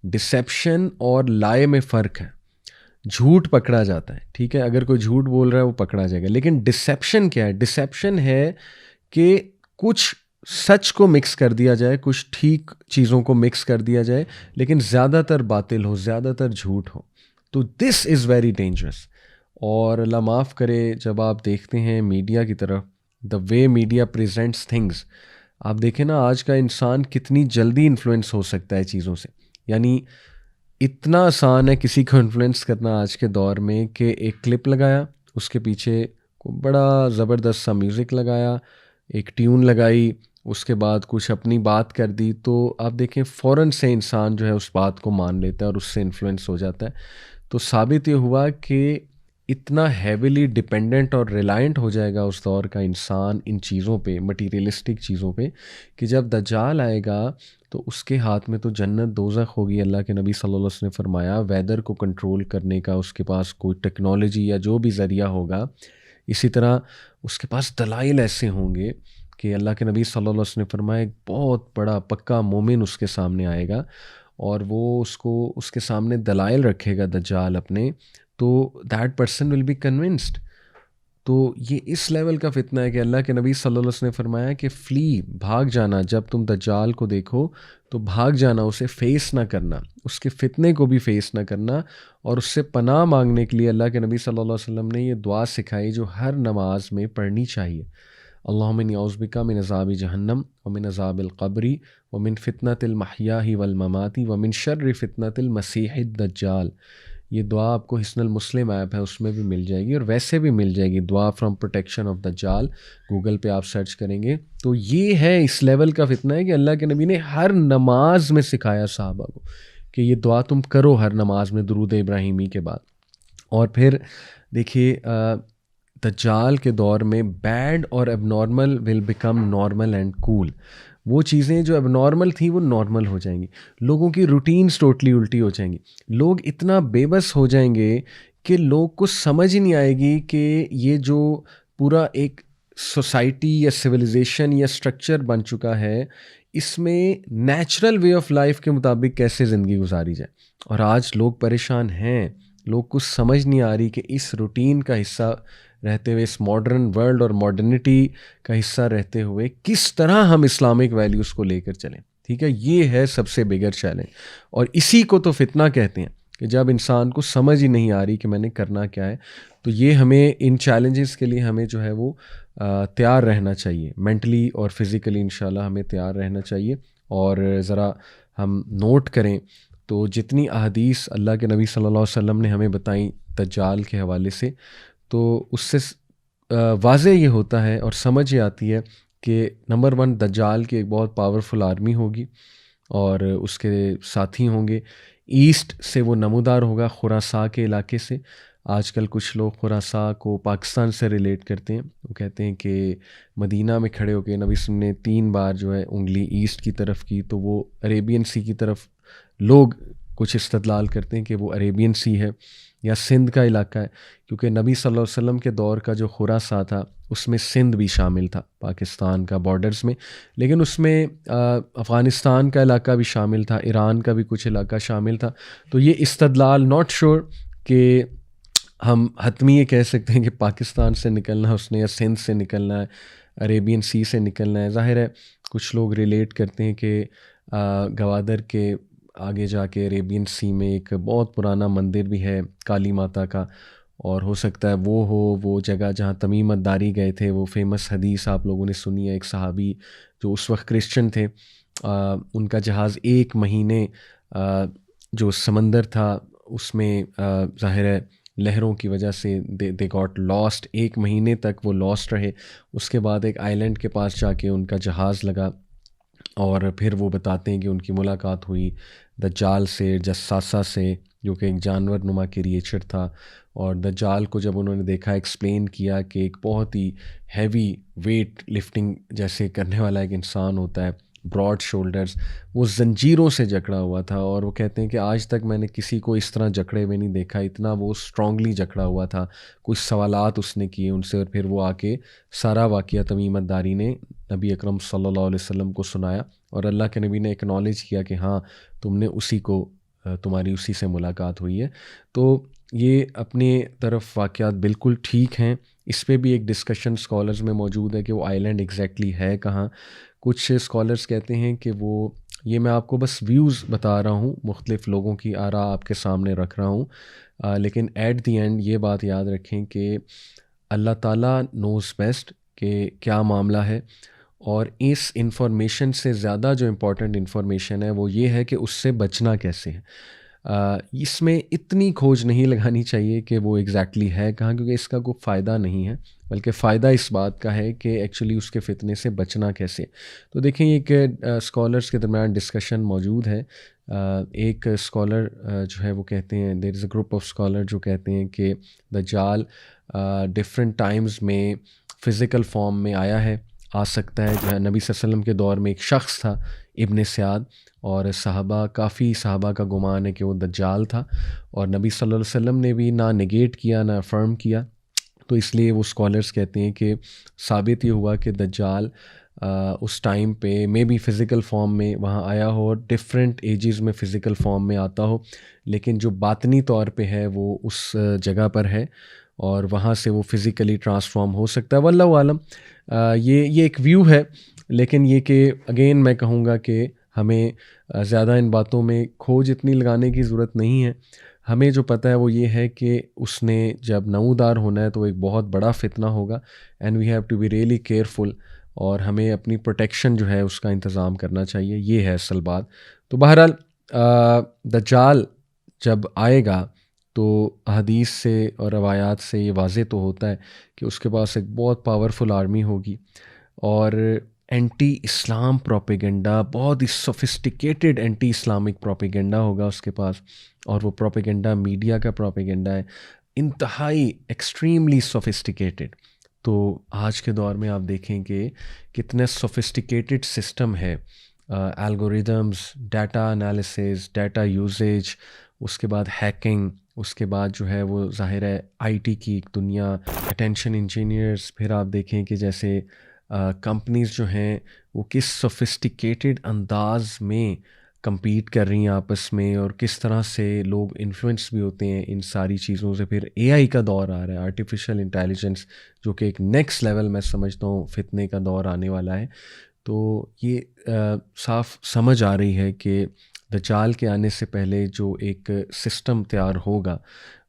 ڈسیپشن اور لائے میں فرق ہے. جھوٹ پکڑا جاتا ہے, ٹھیک ہے, اگر کوئی جھوٹ بول رہا ہے وہ پکڑا جائے گا, لیکن ڈسیپشن کیا ہے؟ ڈسیپشن ہے کہ کچھ سچ کو مکس کر دیا جائے, کچھ ٹھیک چیزوں کو مکس کر دیا جائے, لیکن زیادہ تر باطل ہو, زیادہ تر جھوٹ ہو. تو دس از ویری ڈینجرس. اور اللہ معاف کرے جب آپ دیکھتے ہیں میڈیا کی طرف, دا وے میڈیا پریزنٹس تھنگس, آپ دیکھیں نا آج کا انسان کتنی جلدی انفلوئنس ہو سکتا ہے چیزوں سے. یعنی اتنا آسان ہے کسی کو انفلوئنس کرنا آج کے دور میں کہ ایک کلپ لگایا, اس کے پیچھے بڑا زبردست سا میوزک لگایا, ایک ٹیون لگائی, اس کے بعد کچھ اپنی بات کر دی, تو آپ دیکھیں فوراً سے انسان جو ہے اس بات کو مان لیتا ہے اور اس سے انفلوئنس ہو جاتا ہے. تو ثابت یہ ہوا کہ اتنا ہیویلی ڈپینڈنٹ اور ریلائنٹ ہو جائے گا اس دور کا انسان ان چیزوں پہ, مٹیریلسٹک چیزوں پہ, کہ جب دجال آئے گا تو اس کے ہاتھ میں تو جنت دوزخ ہوگی. اللہ کے نبی صلی اللہ علیہ وسلم نے فرمایا ویدر کو کنٹرول کرنے کا اس کے پاس کوئی ٹیکنالوجی یا جو بھی ذریعہ ہوگا اسی طرح اس کے پاس دلائل ایسے ہوں گے کہ اللہ کے نبی صلی اللہ علیہ وسلم نے فرمایا ایک بہت بڑا پکا مومن اس کے سامنے آئے گا اور وہ اس کے سامنے دلائل رکھے گا دجال اپنے، تو that person will be convinced. تو یہ اس لیول کا فتنہ ہے کہ اللہ کے نبی صلی اللہ علیہ وسلم نے فرمایا کہ بھاگ جانا، جب تم دجال کو دیکھو تو بھاگ جانا، اسے فیس نہ کرنا، اس کے فتنے کو بھی فیس نہ کرنا، اور اس سے پناہ مانگنے کے لیے اللہ کے نبی صلی اللہ علیہ وسلم نے یہ دعا سکھائی جو ہر نماز میں پڑھنی چاہیے. اللہم انی اعوذ بک من عذاب جہنم ومن عذاب القبر ومن فتنۃ المحیاء والممات ومن شر فتنۃ المسیح الدجال. یہ دعا آپ کو حصن المسلم ایپ ہے اس میں بھی مل جائے گی، اور ویسے بھی مل جائے گی، دعا فرام پروٹیکشن آف دجال، گوگل پہ آپ سرچ کریں گے. تو یہ ہے اس لیول کا فتنہ ہے کہ اللہ کے نبی نے ہر نماز میں سکھایا صحابہ کو کہ یہ دعا تم کرو ہر نماز میں درود ابراہیمی کے بعد. اور پھر دیکھیے دجال کے دور میں بیڈ اور اب normal will become normal and cool. وہ چیزیں جو اب نارمل تھیں وہ نارمل ہو جائیں گی، لوگوں کی روٹینز ٹوٹلی الٹی ہو جائیں گی، لوگ اتنا بے بس ہو جائیں گے کہ لوگ کو سمجھ ہی نہیں آئے گی کہ یہ جو پورا ایک سوسائٹی یا سویلائزیشن یا اسٹرکچر بن چکا ہے اس میں نیچرل وے آف لائف کے مطابق کیسے زندگی گزاری جائے. اور آج لوگ پریشان ہیں، لوگ کو سمجھ نہیں آ رہی کہ اس روٹین کا حصہ رہتے ہوئے، اس ماڈرن ورلڈ اور ماڈرنٹی کا حصہ رہتے ہوئے کس طرح ہم اسلامک ویلیوز کو لے کر چلیں. ٹھیک ہے، یہ ہے سب سے بگر چیلنج، اور اسی کو تو فتنہ کہتے ہیں کہ جب انسان کو سمجھ ہی نہیں آ رہی کہ میں نے کرنا کیا ہے. تو یہ ہمیں ان چیلنجز کے لیے ہمیں جو ہے وہ تیار رہنا چاہیے، مینٹلی اور فزیکلی انشاءاللہ ہمیں تیار رہنا چاہیے. اور ذرا ہم نوٹ کریں تو جتنی احادیث اللہ کے نبی صلی اللہ علیہ وسلم نے ہمیں بتائیں دجال کے حوالے سے، تو اس سے واضح یہ ہوتا ہے اور سمجھ یہ آتی ہے کہ نمبر 1 دجال کی ایک بہت پاورفل آرمی ہوگی اور اس کے ساتھی ہوں گے. ایسٹ سے وہ نمودار ہوگا، خراساں کے علاقے سے. آج کل کچھ لوگ خراساں کو پاکستان سے ریلیٹ کرتے ہیں، وہ کہتے ہیں کہ مدینہ میں کھڑے ہو کے نبی صلی اللہ علیہ وسلم نے 3 بار جو ہے انگلی ایسٹ کی طرف کی، تو وہ عریبین سی کی طرف لوگ کچھ استدلال کرتے ہیں کہ وہ عریبین سی ہے یا سندھ کا علاقہ ہے، کیونکہ نبی صلی اللہ علیہ وسلم کے دور کا جو خراساں تھا اس میں سندھ بھی شامل تھا پاکستان کا بارڈرز میں، لیکن اس میں افغانستان کا علاقہ بھی شامل تھا، ایران کا بھی کچھ علاقہ شامل تھا. تو یہ استدلال ناٹ شور کہ ہم حتمی یہ کہہ سکتے ہیں کہ پاکستان سے نکلنا ہے اس نے، یا سندھ سے نکلنا ہے، عریبین سی سے نکلنا ہے. ظاہر ہے کچھ لوگ ریلیٹ کرتے ہیں کہ گوادر کے آگے جا کے عریبین سی میں ایک بہت پرانا مندر بھی ہے کالی ماتا کا، اور ہو سکتا ہے وہ جگہ جہاں تمیم الداری گئے تھے. وہ فیمس حدیث آپ لوگوں نے سنی ہے، ایک صحابی جو اس وقت کرسچن تھے، ان کا جہاز 1 مہینے جو سمندر تھا اس میں ظاہر ہے لہروں کی وجہ سے دے گاٹ لاسٹ، 1 مہینے تک وہ لاسٹ رہے. اس کے بعد ایک آئی لینڈ کے پاس جا کے ان کا جہاز لگا، اور پھر وہ بتاتے ہیں کہ ان کی ملاقات ہوئی دجال سے، جساسہ سے، جو کہ ایک جانور نما کریچر تھا. اور دجال کو جب انہوں نے دیکھا، ایکسپلین کیا کہ ایک بہت ہی ہیوی ویٹ لفٹنگ جیسے کرنے والا ایک انسان ہوتا ہے، براڈ شولڈرز، وہ زنجیروں سے جکڑا ہوا تھا. اور وہ کہتے ہیں کہ آج تک میں نے کسی کو اس طرح جکڑے ہوئے نہیں دیکھا، اتنا وہ اسٹرانگلی جکڑا ہوا تھا. کچھ سوالات اس نے کیے ان سے، اور پھر وہ آ کے سارا واقعہ تمیم الداری نے نبی اکرم صلی اللہ علیہ وسلم کو سنایا، اور اللہ کے نبی نے ایکنالج کیا کہ ہاں تم نے تمہاری اسی سے ملاقات ہوئی ہے. تو یہ اپنے طرف واقعات بالکل ٹھیک ہیں. اس پہ بھی ایک ڈسکشن اسکالرز میں موجود ہے کہ وہ آئی لینڈ ایگزیکٹلی ہے کہاں. کچھ اسکالرز کہتے ہیں کہ یہ میں آپ کو بس ویوز بتا رہا ہوں، مختلف لوگوں کی آراء آپ کے سامنے رکھ رہا ہوں، لیکن ایٹ دی اینڈ یہ بات یاد رکھیں کہ اللہ تعالیٰ نوز بیسٹ کہ کیا معاملہ ہے. اور اس انفارمیشن سے زیادہ جو امپورٹنٹ انفارمیشن ہے وہ یہ ہے کہ اس سے بچنا کیسے ہے. اس میں اتنی کھوج نہیں لگانی چاہیے کہ وہ ایگزیکٹلی ہے کہاں، کیونکہ اس کا کوئی فائدہ نہیں ہے، بلکہ فائدہ اس بات کا ہے کہ ایکچولی اس کے فتنے سے بچنا کیسے. تو دیکھیں ایک اسکالرس کے درمیان ڈسکشن موجود ہے. ایک اسکالر جو ہے وہ کہتے ہیں، دیر از اے گروپ آف اسکالر جو کہتے ہیں کہ دجال ڈفرینٹ ٹائمز میں فزیکل فارم میں آ سکتا ہے. جو ہے نبی صلی اللہ علیہ وسلم کے دور میں ایک شخص تھا ابن سیاد، اور کافی صحابہ کا گمان ہے کہ وہ دجال تھا، اور نبی صلی اللہ علیہ وسلم نے بھی نہ نگیٹ کیا نہ افرم کیا. تو اس لیے وہ اسکالرس کہتے ہیں کہ ثابت یہ ہوا کہ دجال اس ٹائم پہ مے بی فزیکل فارم میں وہاں آیا ہو اور ڈفرینٹ ایجز میں فزیکل فارم میں آتا ہو، لیکن جو باطنی طور پہ ہے وہ اس جگہ پر ہے اور وہاں سے وہ فزیکلی ٹرانسفارم ہو سکتا ہے۔ واللہ عالم، یہ ایک ویو ہے، لیکن یہ کہ اگین میں کہوں گا کہ ہمیں زیادہ ان باتوں میں کھوج اتنی لگانے کی ضرورت نہیں ہے۔ ہمیں جو پتہ ہے وہ یہ ہے کہ اس نے جب نمودار ہونا ہے تو ایک بہت بڑا فتنہ ہوگا، and we have to be really careful, اور ہمیں اپنی پروٹیکشن جو ہے اس کا انتظام کرنا چاہیے، یہ ہے اصل بات۔ تو بہرحال دجال جب آئے گا تو احادیث سے اور روایات سے یہ واضح تو ہوتا ہے کہ اس کے پاس ایک بہت پاورفل آرمی ہوگی اور اینٹی اسلام پروپیگنڈا، بہت ہی سوفسٹیکیٹڈ اینٹی اسلامک پروپیگنڈا ہوگا اس کے پاس، اور وہ پروپیگنڈا میڈیا کا پروپیگنڈا ہے، انتہائی ایکسٹریملی سوفسٹیکیٹڈ۔ تو آج کے دور میں آپ دیکھیں کہ کتنے سوفسٹیکیٹڈ سسٹم ہے، algorithms, data analysis, data usage, اس کے بعد ہیکنگ، اس کے بعد جو ہے وہ ظاہر ہے آئی ٹی کی ایک دنیا، اٹینشن انجینئرز، پھر آپ دیکھیں کہ جیسے کمپنیز جو ہیں وہ کس سوفسٹیکیٹڈ انداز میں کمپیٹ کر رہی ہیں آپس میں، اور کس طرح سے لوگ انفلوئنس بھی ہوتے ہیں ان ساری چیزوں سے۔ پھر اے آئی کا دور آ رہا ہے، آرٹیفیشل انٹیلیجنس، جو کہ ایک نیکسٹ لیول میں سمجھتا ہوں فتنے کا دور آنے والا ہے۔ تو یہ صاف سمجھ آ رہی ہے کہ دجال کے آنے سے پہلے جو ایک سسٹم تیار ہوگا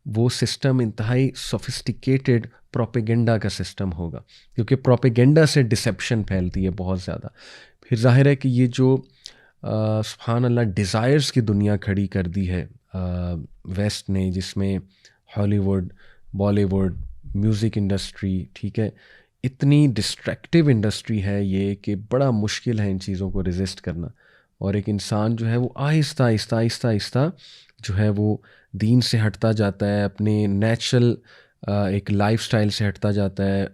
وہ سسٹم انتہائی سوفسٹیکیٹڈ پروپیگنڈا کا سسٹم ہوگا، کیونکہ پروپیگنڈا سے ڈسیپشن پھیلتی ہے بہت زیادہ۔ پھر ظاہر ہے کہ یہ جو سبحان اللہ ڈیزائرز کی دنیا کھڑی کر دی ہے ویسٹ نے، جس میں Hollywood, Bollywood, music industry, ٹھیک ہے، اتنی ڈسٹریکٹیو انڈسٹری ہے یہ کہ بڑا مشکل ہے ان چیزوں کو ریزسٹ کرنا، اور ایک انسان جو ہے وہ آہستہ آہستہ آہستہ آہستہ جو ہے وہ دین سے ہٹتا جاتا ہے، اپنے نیچرل ایک لائف سٹائل سے ہٹتا جاتا ہے،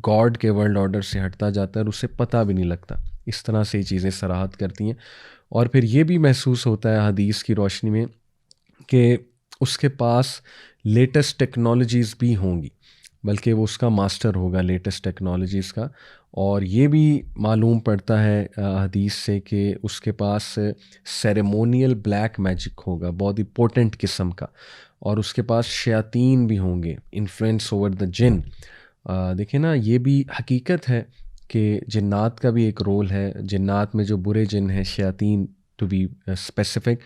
گاڈ کے ورلڈ آرڈر سے ہٹتا جاتا ہے، اور اسے پتہ بھی نہیں لگتا۔ اس طرح سے یہ چیزیں صراحت کرتی ہیں، اور پھر یہ بھی محسوس ہوتا ہے حدیث کی روشنی میں کہ اس کے پاس لیٹسٹ ٹیکنالوجیز بھی ہوں گی، بلکہ وہ اس کا ماسٹر ہوگا لیٹسٹ ٹیکنالوجیز کا۔ اور یہ بھی معلوم پڑتا ہے حدیث سے کہ اس کے پاس سیریمونیل بلیک میجک ہوگا، بہت ہی پوٹنٹ قسم کا، اور اس کے پاس شیاطین بھی ہوں گے، انفلوئنس اوور دا جن۔ دیکھیں نا، یہ بھی حقیقت ہے کہ جنات کا بھی ایک رول ہے، جنات میں جو برے جن ہیں، شیاطین ٹو بی اسپیسیفک۔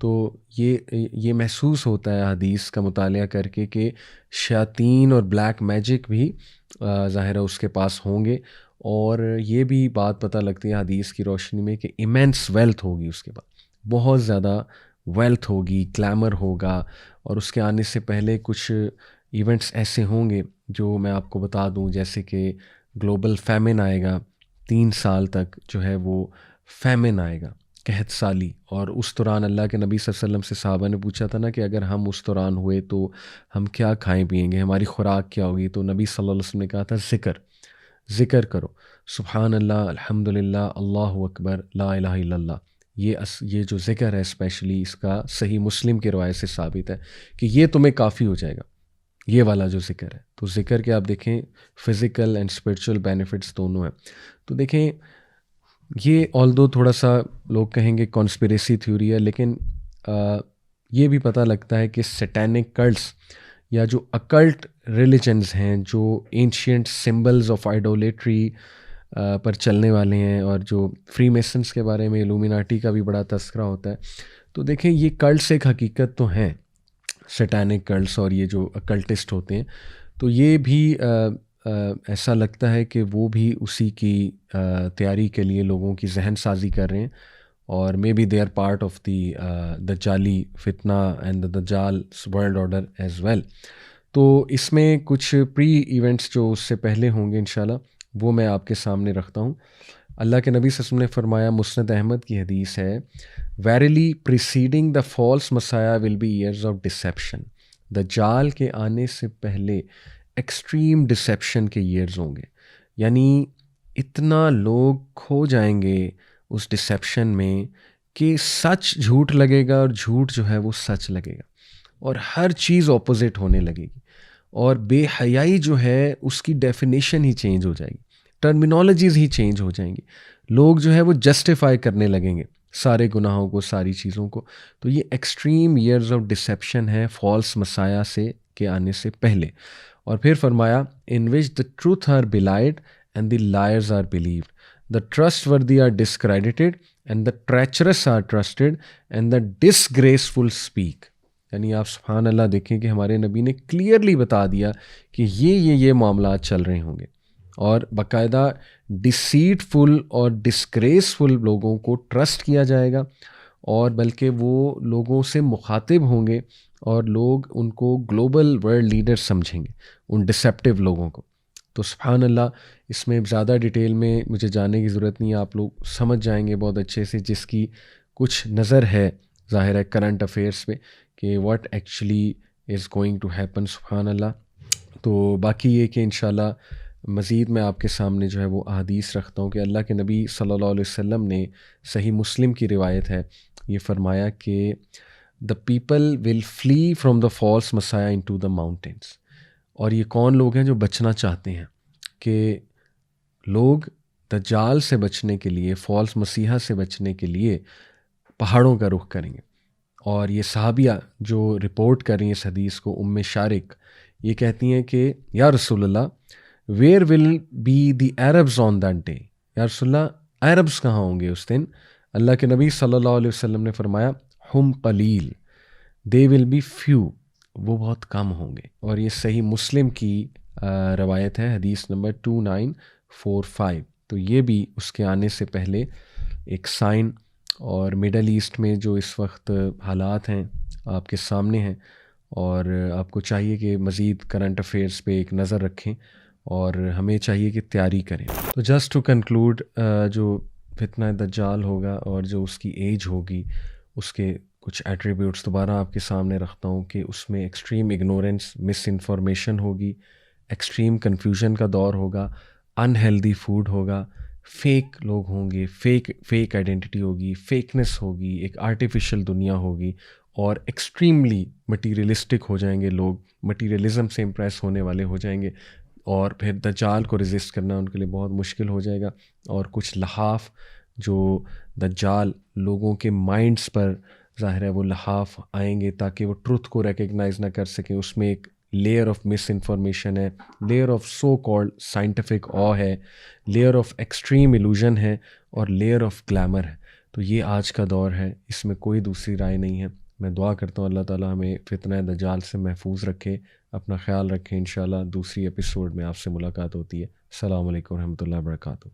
تو یہ محسوس ہوتا ہے حدیث کا مطالعہ کر کے کہ شیاطین اور بلیک میجک بھی ظاہر ہے اس کے پاس ہوں گے، اور یہ بھی بات پتہ لگتی ہے حدیث کی روشنی میں کہ ایمینس ویلتھ ہوگی اس کے پاس، بہت زیادہ ویلتھ ہوگی، گلیمر ہوگا، اور اس کے آنے سے پہلے کچھ ایونٹس ایسے ہوں گے جو میں آپ کو بتا دوں، جیسے کہ گلوبل فیمن آئے گا، 3 سال تک جو ہے وہ فیمن آئے گا، قحط سالی، اور اس دوران اللہ کے نبی صلی اللہ علیہ وسلم سے صحابہ نے پوچھا تھا نا کہ اگر ہم اس دوران ہوئے تو ہم کیا کھائیں پیئیں گے، ہماری خوراک کیا ہوگی؟ تو نبی صلی اللہ علیہ وسلم نے کہا تھا ذکر کرو، سبحان اللہ، الحمدللہ، اللہ اکبر، لا الہ الا اللہ۔ یہ جو ذکر ہے اسپیشلی، اس کا صحیح مسلم کی روایت سے ثابت ہے کہ یہ تمہیں کافی ہو جائے گا، یہ والا جو ذکر ہے۔ تو ذکر کے آپ دیکھیں فزیکل اینڈ اسپرچول بینیفٹس دونوں ہیں۔ تو دیکھیں یہ آلدو تھوڑا سا لوگ کہیں گے کانسپریسی تھیوری ہے، لیکن یہ بھی پتہ لگتا ہے کہ سیٹینک کلٹس یا جو اکلٹ ریلیجنز ہیں، جو اینشینٹ سمبلز آف آئیڈولیٹری پر چلنے والے ہیں، اور جو فری میسنس کے بارے میں الومیناٹی کا بھی بڑا تذکرہ ہوتا ہے، تو دیکھیں یہ کلٹس ایک حقیقت تو ہیں، سیٹینک کلٹس اور یہ جو اکلٹسٹ ہوتے ہیں، تو یہ بھی ایسا لگتا ہے کہ وہ بھی اسی کی تیاری کے لیے لوگوں کی ذہن سازی کر رہے ہیں، اور maybe they are part of the دجالی فتنہ اینڈ دا دجال ورلڈ آرڈر ایز ویل۔ تو اس میں کچھ پری ایونٹس جو اس سے پہلے ہوں گے انشاءاللہ وہ میں آپ کے سامنے رکھتا ہوں۔ اللہ کے نبی صلی اللہ علیہ وسلم نے فرمایا، مسند احمد کی حدیث ہے، verily preceding the false messiah will be years of deception, دجال کے آنے سے پہلے ایکسٹریم ڈسیپشن کے ایئرز ہوں گے، یعنی اتنا لوگ کھو جائیں گے اس ڈسیپشن میں کہ سچ جھوٹ لگے گا اور جھوٹ جو ہے وہ سچ لگے گا، اور ہر چیز اپوزٹ ہونے لگے گی، اور بے حیائی جو ہے اس کی ڈیفینیشن ہی چینج ہو جائے گی، ٹرمینالوجیز ہی چینج ہو جائیں گی، لوگ جو ہے وہ جسٹیفائی کرنے لگیں گے سارے گناہوں کو، ساری چیزوں کو. تو یہ ایکسٹریم ایئرز آف ڈسیپشن ہے فالس مسایا سے کے آنے سے پہلے. اور پھر فرمایا in which the truth are belied and the liars are believed, the trustworthy are discredited and the treacherous are trusted and the disgraceful speak. یعنی آپ سبحان اللہ دیکھیں کہ ہمارے نبی نے کلیئرلی بتا دیا کہ یہ معاملات چل رہے ہوں گے، اور باقاعدہ ڈسیٹفل اور ڈسگریسفل لوگوں کو ٹرسٹ کیا جائے گا، اور بلکہ وہ لوگوں سے مخاطب ہوں گے اور لوگ ان کو گلوبل ورلڈ لیڈر سمجھیں گے ان ڈسیپٹیو لوگوں کو. تو سبحان اللہ، اس میں زیادہ ڈیٹیل میں مجھے جاننے کی ضرورت نہیں ہے، آپ لوگ سمجھ جائیں گے بہت اچھے سے، جس کی کچھ نظر ہے ظاہر ہے کرنٹ افیئرس پہ کہ what actually is going to happen. سبحان اللہ. تو باقی یہ کہ انشاءاللہ مزید میں آپ کے سامنے جو ہے وہ احادیث رکھتا ہوں کہ اللہ کے نبی صلی اللہ علیہ وسلم نے، صحیح مسلم کی روایت ہے، یہ فرمایا کہ the people will flee from the false messiah into the mountains. اور یہ کون لوگ ہیں جو بچنا چاہتے ہیں کہ لوگ دجال سے بچنے کے لیے، فالس مسیحا سے بچنے کے لیے پہاڑوں کا رخ کریں گے. اور یہ صحابیہ جو رپورٹ کر رہی ہیں اس حدیث کو، ام شارق، یہ کہتی ہیں کہ یا رسول اللہ where will be the Arabs on that day. یا رسول اللہ عربز کہاں ہوں گے اس دن؟ اللہ کے نبی صلی اللہ علیہ وسلم نے فرمایا ہم قلیل، دے ول بی فیو، وہ بہت کم ہوں گے. اور یہ صحیح مسلم کی روایت ہے، حدیث نمبر 2945. تو یہ بھی اس کے آنے سے پہلے ایک سائن. اور مڈل ایسٹ میں جو اس وقت حالات ہیں آپ کے سامنے ہیں، اور آپ کو چاہیے کہ مزید کرنٹ افیئرس پہ ایک نظر رکھیں، اور ہمیں چاہیے کہ تیاری کریں. تو جسٹ ٹو کنکلوڈ، جو فتنہ دجال ہوگا اور جو اس کی ایج ہوگی، اس کے کچھ ایٹریبیوٹس دوبارہ آپ کے سامنے رکھتا ہوں کہ اس میں ایکسٹریم اگنورنس، مس انفارمیشن ہوگی، ایکسٹریم کنفیوژن کا دور ہوگا، ان ہیلدی فوڈ ہوگا، فیک لوگ ہوں گے، فیک آئیڈینٹی ہوگی، فیکنس ہوگی، ایک آرٹیفیشل دنیا ہوگی، اور ایکسٹریملی مٹیریلسٹک ہو جائیں گے لوگ، مٹیریلزم سے امپریس ہونے والے ہو جائیں گے، اور پھر دجال کو ریزسٹ کرنا ان کے لیے بہت مشکل ہو جائے گا. اور کچھ لحاف جو دجال لوگوں کے مائنڈز پر ظاہر ہے وہ لحاف آئیں گے تاکہ وہ ٹروتھ کو ریکگنائز نہ کر سکیں. اس میں ایک لیئر آف مس انفارمیشن ہے، layer of so called scientific آ ہے، لیئر آف ایکسٹریم ایلوژن ہے، اور لیئر آف گلیمر ہے. تو یہ آج کا دور ہے، اس میں کوئی دوسری رائے نہیں ہے. میں دعا کرتا ہوں اللہ تعالیٰ ہمیں فتنہ دجال سے محفوظ رکھے. اپنا خیال رکھیں. انشاءاللہ دوسری ایپیسوڈ میں آپ سے ملاقات ہوتی ہے. السلام علیکم ورحمۃ اللہ وبرکاتہ.